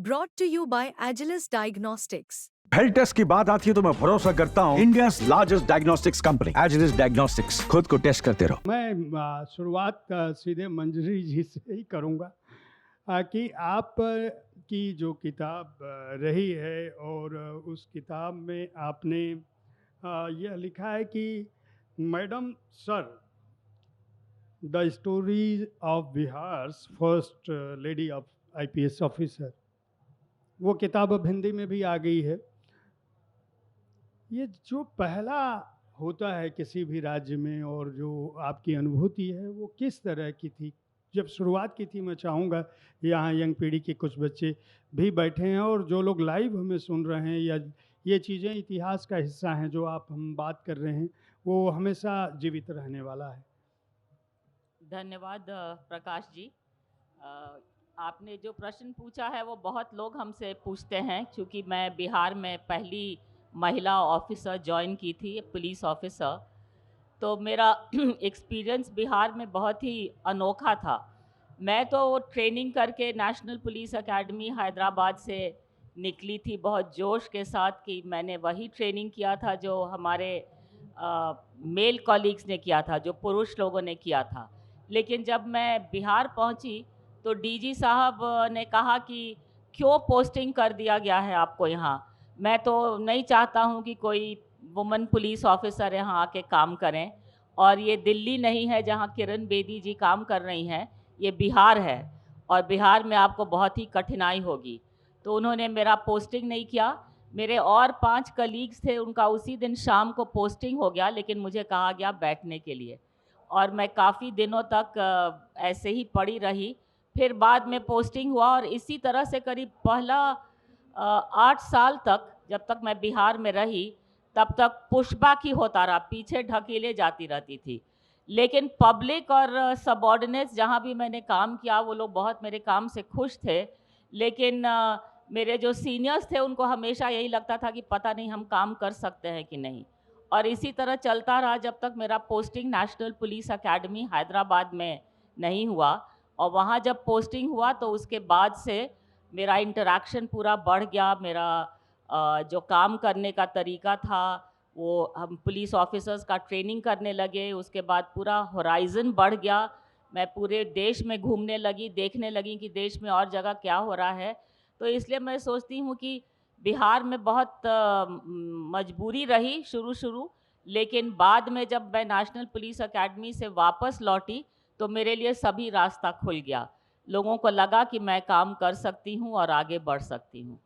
Brought to you by Agilus Diagnostics. Health test की बात आती है तो मैं भरोसा करता हूँ India largest diagnostics company Agilus Diagnostics. खुद को टेस्ट करते रहो। मैं शुरुआत सीधे मंजरी जी से ही करूँगा कि आप की जो किताब रही है और उस किताब में आपने यह लिखा है कि madam sir the stories of Bihar's first lady of IPS officer, वो किताब अब हिंदी में भी आ गई है। ये जो पहला होता है किसी भी राज्य में और जो आपकी अनुभूति है वो किस तरह की थी जब शुरुआत की थी? मैं चाहूँगा यहाँ यंग पीढ़ी के कुछ बच्चे भी बैठे हैं और जो लोग लाइव हमें सुन रहे हैं या ये चीज़ें इतिहास का हिस्सा हैं जो आप हम बात कर रहे हैं वो हमेशा जीवित रहने वाला है। धन्यवाद प्रकाश जी। आपने जो प्रश्न पूछा है वो बहुत लोग हमसे पूछते हैं, क्योंकि मैं बिहार में पहली महिला ऑफिसर ज्वाइन की थी, पुलिस ऑफिसर। तो मेरा एक्सपीरियंस बिहार में बहुत ही अनोखा था। मैं तो ट्रेनिंग करके नेशनल पुलिस एकेडमी हैदराबाद से निकली थी बहुत जोश के साथ कि मैंने वही ट्रेनिंग किया था जो हमारे मेल कॉलीग्स ने किया था, जो पुरुष लोगों ने किया था। लेकिन जब मैं बिहार पहुंची तो डीजी साहब ने कहा कि क्यों पोस्टिंग कर दिया गया है आपको यहाँ। मैं तो नहीं चाहता हूँ कि कोई वुमन पुलिस ऑफिसर यहाँ आके काम करें, और ये दिल्ली नहीं है जहाँ किरण बेदी जी काम कर रही हैं, ये बिहार है और बिहार में आपको बहुत ही कठिनाई होगी। तो उन्होंने मेरा पोस्टिंग नहीं किया। मेरे और 5 कलीग्स थे, उनका उसी दिन शाम को पोस्टिंग हो गया, लेकिन मुझे कहा गया बैठने के लिए, और मैं काफ़ी दिनों तक ऐसे ही पड़ी रही। फिर बाद में पोस्टिंग हुआ और इसी तरह से करीब पहला 8 साल तक, जब तक मैं बिहार में रही तब तक पुशबैक ही होता रहा, पीछे ढकेले जाती रहती थी। लेकिन पब्लिक और सबऑर्डिनेट्स जहाँ भी मैंने काम किया वो लोग बहुत मेरे काम से खुश थे। लेकिन मेरे जो सीनियर्स थे उनको हमेशा यही लगता था कि पता नहीं हम काम कर सकते हैं कि नहीं, और इसी तरह चलता रहा जब तक मेरा posting national police academy Hyderabad में नहीं हुआ। और वहाँ जब पोस्टिंग हुआ तो उसके बाद से मेरा इंटरेक्शन पूरा बढ़ गया। मेरा जो काम करने का तरीका था वो, हम पुलिस ऑफिसर्स का ट्रेनिंग करने लगे, उसके बाद पूरा होराइज़न बढ़ गया। मैं पूरे देश में घूमने लगी, देखने लगी कि देश में और जगह क्या हो रहा है। तो इसलिए मैं सोचती हूँ कि बिहार में बहुत मजबूरी रही शुरू, लेकिन बाद में जब मैं नेशनल पुलिस एकेडमी से वापस लौटी तो मेरे लिए सभी रास्ता खुल गया। लोगों को लगा कि मैं काम कर सकती हूँ और आगे बढ़ सकती हूँ।